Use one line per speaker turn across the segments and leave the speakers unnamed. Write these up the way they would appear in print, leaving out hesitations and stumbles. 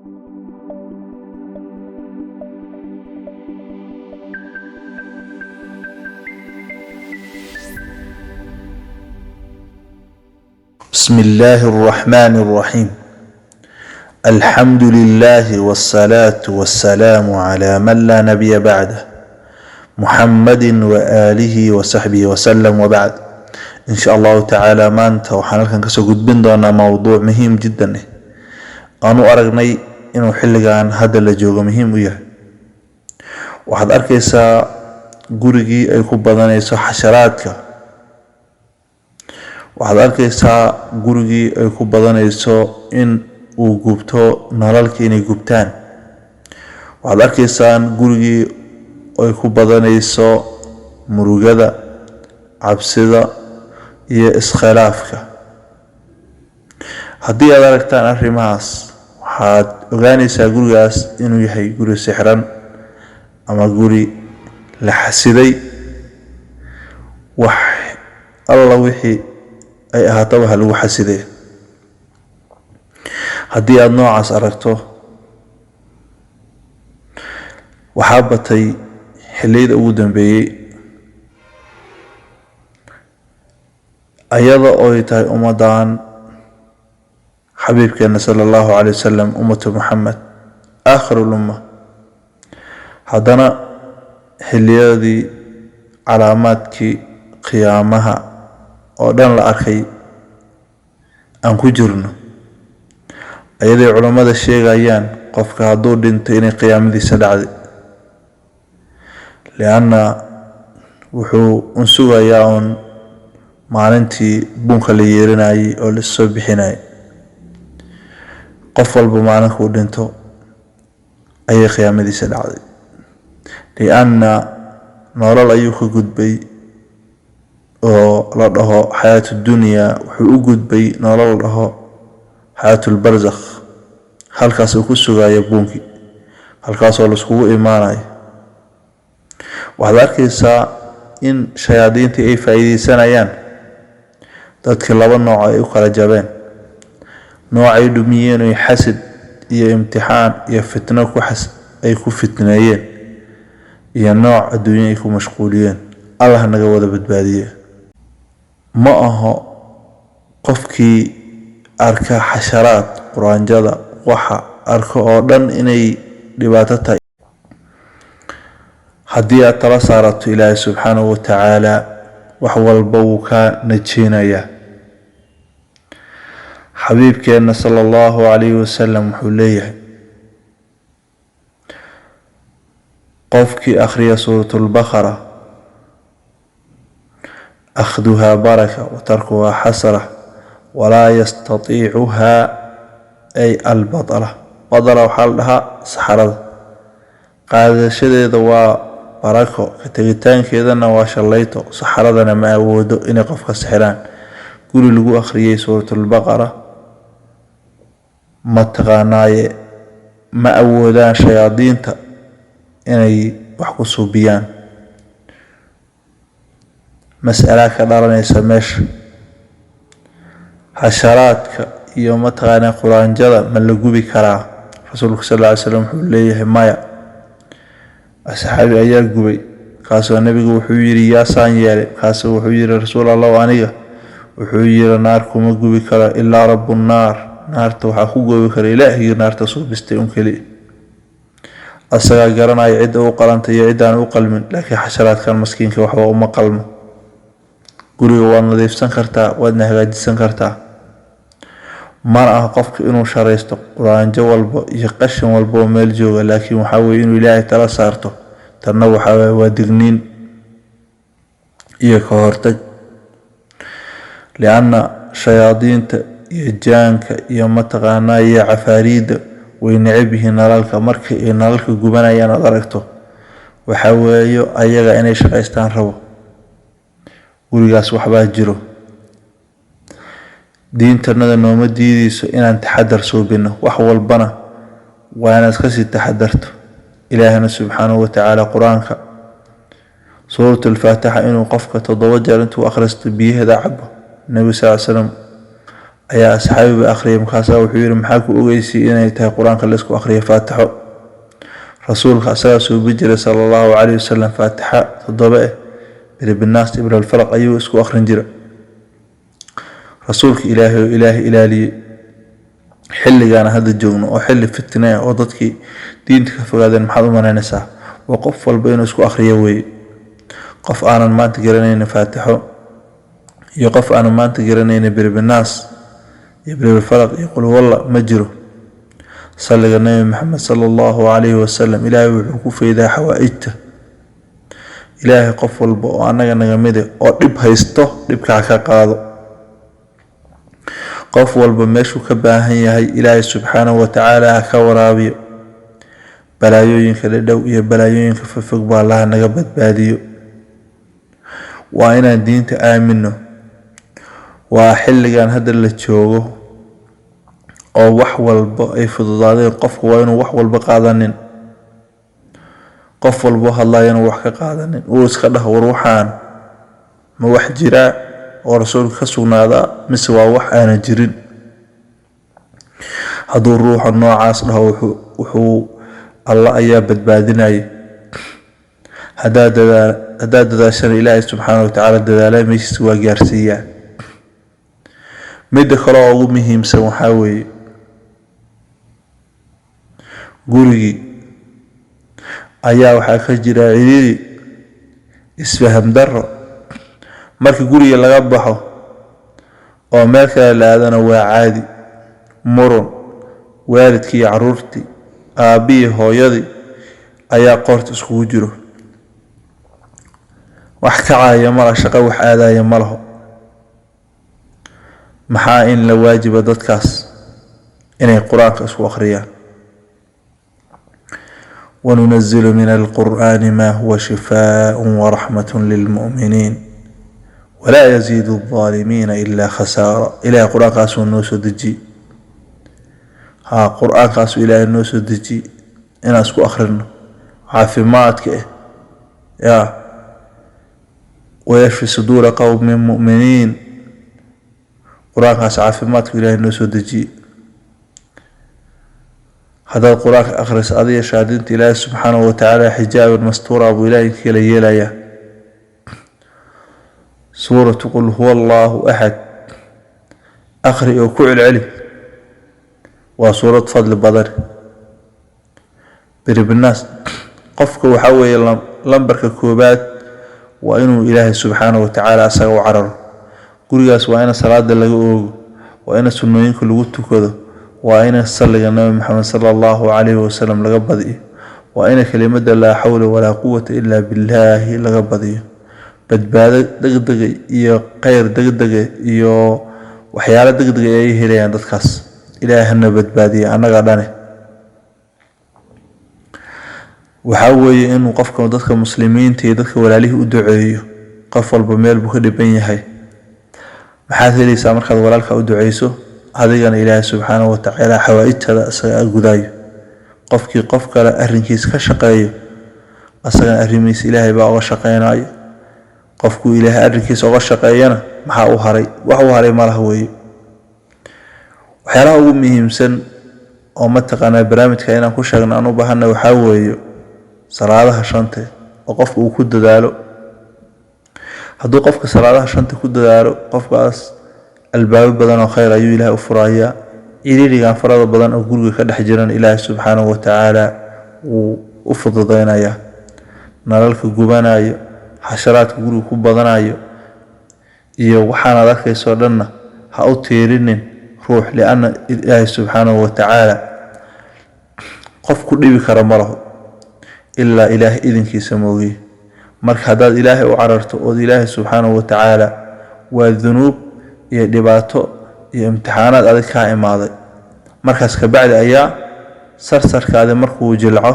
بسم الله الرحمن الرحيم. الحمد لله والصلاة والسلام على من لا نبي بعده محمد وآله وصحبه وسلم وبعد. إن شاء الله تعالى maanta waxaan halkan kasoo gudbin doonaa mowduuc muhiim jiddan aanu aragnay inuu xilligan hadda la joogo muhiim u yahay. waxaad arkaysaa gurigii ay ku badanayso xasharaadka, waxaad arkaysaa gurigii ay ku badanayso in uu gubto nalalka inay gubtaan, waxaad arkaysaan gurigii ay ku badanayso murugada, cabsida iyo iskhilaafka. haddii aad aragtaan arrimahaas waxaad ogaanaysaa gurigaas inuu yahay guri sixran ama guri la xasiday. wax alla wixii ay ahaataba ha lagu xasidee. haddii aad noocaas aragto, waxaa batay xilliyada ugu dambeeyey ayada oo ay tahay ummadan xabiibkeena sala allahu calayhi wasalam, ummatu muxamed aakhirul umma, haddana xilliyadii calaamaadkii qiyaamaha oo dhan la arkay aan ku jirno, ayaday culammada sheegayaan qofka hadduu dhinto inay qiyaamadiisa dhacday, lianna wuxuu unsugayaa uun maalintii bunka la yeerinayay oo la soo bixinayay. qof walba maalinkuu dhinto ayay qiyaamadiisa dhacday, lianna nolol ayuu ka gudbay oo la dhaho xayaatu dunya, wuxuu u gudbay nolol la dhaho xayaatul barzakh. halkaas uu ku sugayo buunkii, halkaasoo laiskugu imaanayo. waxaad arkaysaa in shayaadiintii ay faa'iidaysanayaan dadkii laba nooc ay u kala jabeen. noocay dhumiyeen oo xasad iyo imtixaan iyo fitno ay ku fitneeyeen, iyo nooc adduunyo ay ku mashquuliyeen. allah naga wada badbaadiye. ma aho qofkii arka xasharaad, quraanjada, waxa arko oo dhan inay dhibaato tahay. haddii aad tala saarato ilaahay subxaanahu wa tacaala, wax walba wuu kaa najeynayaa. xabiibkeena sala allahu calayhi wasalam wuxuu leeyahay, qofkii akhriya suuratulbaqara, akhduhaa baraka wa tarkuhaa xasra walaa yastatiicuhaa ay albadala. badala waxaa la dhahaa saxarada, qaadashadeeda waa barako, ka tegitaankeedana waa shallayto. saxaradana ma awoodo inay qofka sixiraan. guri lagu akhriyay suuratulbaqara mataqaanaaye ma awoodaan shayaadiinta inay wax ku suubiyaan. mas'ala ka dhalanaysa meesha, xasharaadka iyo mataqaanaa quraanjada ma la gubi karaa? rasuulku sallallahu alayhi wasallam wuxuu leeyahay maya. asxaabi ayaa gubay, kaasoo nabigu wuxuu yiri yaa saan yeelay, kaasoo wuxuu yiri rasuul allah aniga. wuxuu yiri naar kuma gubi karo ilaa rabbun naar, naarta waxaa ku gubi kara ilaahay naarta suubistay un keli. asagaa garanaya cidda u qalanta iyo ciddaan u qalmin, laakiin xasharaadkan maskiinka waxba uma qalmo. guriga waad nadiifsan kartaa, waadna hagaajisan kartaa. mana aha qofka inuu sharaysto quraanjo walba iyo qashin walba oo meel jooga, laakiin waxaa weeye inuu ilaahay tala saarto. tanna waxaa waa digniin iyo ka hortag, lianna shayaadiinta iyo jaanka iyo mataqaanaa iyo cafaariidda way necab yihiin nalalka. marka ay nalalka gubanayaan aad aragto, waxaa weeyo ayaga inay shaqaystaan rabo. gurigaas waxbaa jiro. diintanada nooma diidayso inaan taxadar suubino, wax walbana waa inaad kasii taxadarto. ilaahina subxaanahu wa tacaala qur-aanka suuratul faatixa inuu qofka 7 jeer intuu akhristo biyaheeda cabo, nabi sal slam ayaa asxaabiga akhriyay markaasaa wuxuu yiri maxaa ku ogeysay inay tahay quraanka la isku akhriyo faatixo rasuulka asaga soo bijira sallallahu alayhi wasallam faatixa todoba بالناس إبر الفرق أيو اسكو أخرن جرا رسولك إلهي إلالي حل جانا هذا الجون أو حل في التناء أو ضدك دينتك فقادن محضو من نساء وقف البين اسكو أخريوي قف أنا ما تقرنين فاتحو يقف أنا ما تقرنين بالناس يبر الفرق يقول والله مجره صلى النبي محمد صلى الله عليه وسلم إلهي وحكوف إذا حوائجته إلهي قف والبو أنا نغمده أو دب هيستو دب كاكا قادو قف والبو ميشو كباهن يهي إلهي سبحانه وتعالى كورابيو بلايوين كالدو إيا بلايوين كففق بالله نغبت باديو وإنا دين تآمنه وحل كان هذا اللي تشوغو أو وحوال بو أي فضضادين قف وإنو وحوال بقادنين qof walbo hadlayana wax ka qaadanin oo iska dhax waruuxan ma wax jira oo rasuulka ka sugnaada mise waa wax aan jirin haduu ruuxa noocaas dhaho wuxuu Allah ayaa badbaadinay hadaa dadaashan Ilaahay subhanahu wa ta'ala dadaalay meeshii waa gaarsiiyaa mid kale oo ugu muhiimsan waxa weeye gurigi ayaa waxa ka jira ciriiri isfaham daro markii guriga laga baxo oo meel kale la aadana waa caadi muran waalidkii caruurtii aabii hooyadii ayaa qoort isku jiro wax ka caaya mala shaqo wax aadaya malaho maxaa in la waajiba dadkaas inay quraanka isku akhriyaan وننزل من القرآن ما هو شفاء ورحمة للمؤمنين ولا يزيد الظالمين إلا خسارة إلى قرآن قاسو النوس دجي قرآن قاسو إلى النوس دجي إنا اسكو أخرنا عافماتك يا ويشفي صدور قوم من مؤمنين قرآن قاسو عافماتك إلى النوس دجي هذا القرآن أخرس أضيء شهادين إله سبحانه وتعالى حجاب مستورة أبو إلهي كي ليا سورة تقول هو الله أحد أخري وكوع العلم وسورة فضل البدر برب الناس قفك وحوي لنبرك كوبات وإنه إلهي سبحانه وتعالى أساق عرر قرياس وإن صلاة لغو وإن سنوين كل قدت كذا وأين صلى النبي محمد صلى الله عليه وسلم لقبضي وأين كلمة لا حول ولا قوة إلا بالله لقبضي بدباد دقدقي إيو قير دقدقي إيو وحيالة دقدقي أيه ليان دادكاس إلهنا بدبادي أنا قاداني وحاوي إنو قفك ودادك مسلمين تيدادك ولا ليه أدعيه قفل بميل بكري بين يحي محاثي لي سامرك ولالك أدعيسو هذا إلهي سبحانه وتعالى حوائج هذا أسغى قداي قفك لا أرنكيس كشقاي أسغى أرميس إلهي بقى شقيناي قفك إلهي أرنكيس وغشقاينا محا أهري وحو هري ما لهوي وحيالا أمهم سن ومتقنا برامج كينا كشغنا أنو بحنا وحاوي صلاة شانته وقفك وكد دالو هدو قفك صلاة شانته كد دالو قفك الباب بدن وخير أيو إله أفرايا إلي كان فرض بدن أقول كده حجرا إله سبحانه وتعالى وأفضل ضينايا نالك جبنايا حشرات قولوا كبضنايا وحنا ذاك يسولنا هأطيرن روح لأن إله سبحانه وتعالى قف كل بكرمه إلا إله إذن كي سموه مرك هذا إله وعررته وإله سبحانه وتعالى والذنوب iyo dhibaato iyo imtixaanaad adag ka imaaday markaas ka bacdi ayaa sarsarkaada markuu jilco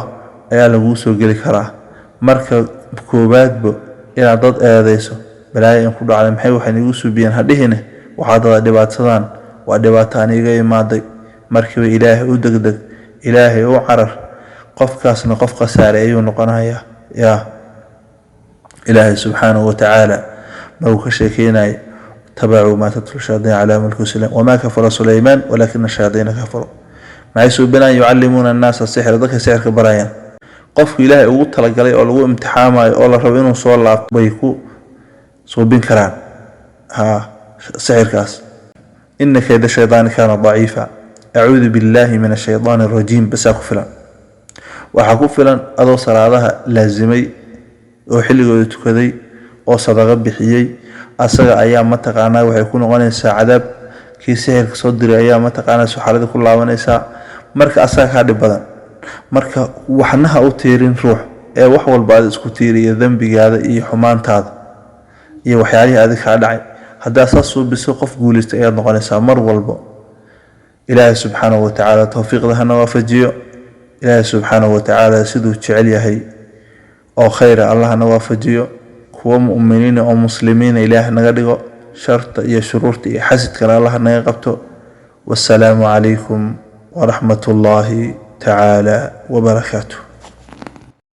ayaa lagu soo gali karaa marka koobaadba inaad dad eedeyso balaayo in ku dhacday maxay waxay nagu suubiyeen hadhihine waxa dad dhibaatadan waa dhibaato aniga imaaday markii ilaahay u degdeg ilaahay u carar qofkaasna qof qasaare ayuu noqonayaa ya ilaahay subhanahu wa ta'ala ma uu ka sheekeynay اتبعوا ما تتلو الشياطين على ملك سليمان وما كفر سليمان ولكن الشياطين كفروا maxay suubinayaan yucallimuuna annaasa sixra dadka sixirka barayaan qofku ilaahay ugu talagalay oo lagu imtixaamayo oo la rabo inuu soo laabto bay ku suubin karaan sixirkaas inna kayda shaytaani kaana daciifa acuudu billahi min ashaytaani arajiim basaa ku filan waxaa ku filan adoo salaadaha laazimay oo xilligooda tukaday oo sadaqa bixiyey asaga ayaa mataqaanaa waxay ku noqonaysaa cadaab kii sixirka soo diray ayaa mataqaanaa suxarada ku laabanaysaa marka asaga ka dhib badan marka waxnaha u tiirin ruux ee wax walba aad isku tiiriyo dambigaada iyo xumaantaada iyo waxyaalihii aad ka dhacay hadaa saas soo biso qof guulista ayaad noqonaysaa mar walba ilaahay subxaanahu wa tacaala tawfiiqda hana waafajiyo ilaahay subxaanahu wa tacaala siduu jecel yahay oo khayra allahna waafajiyo kuwa mu'miniin oo muslimiin ilaahay naga dhigo sharta iyo shuruurta iyo xasidkana allah naga qabto wassalaamu calaykum ورحمة الله تعالى وبركاته.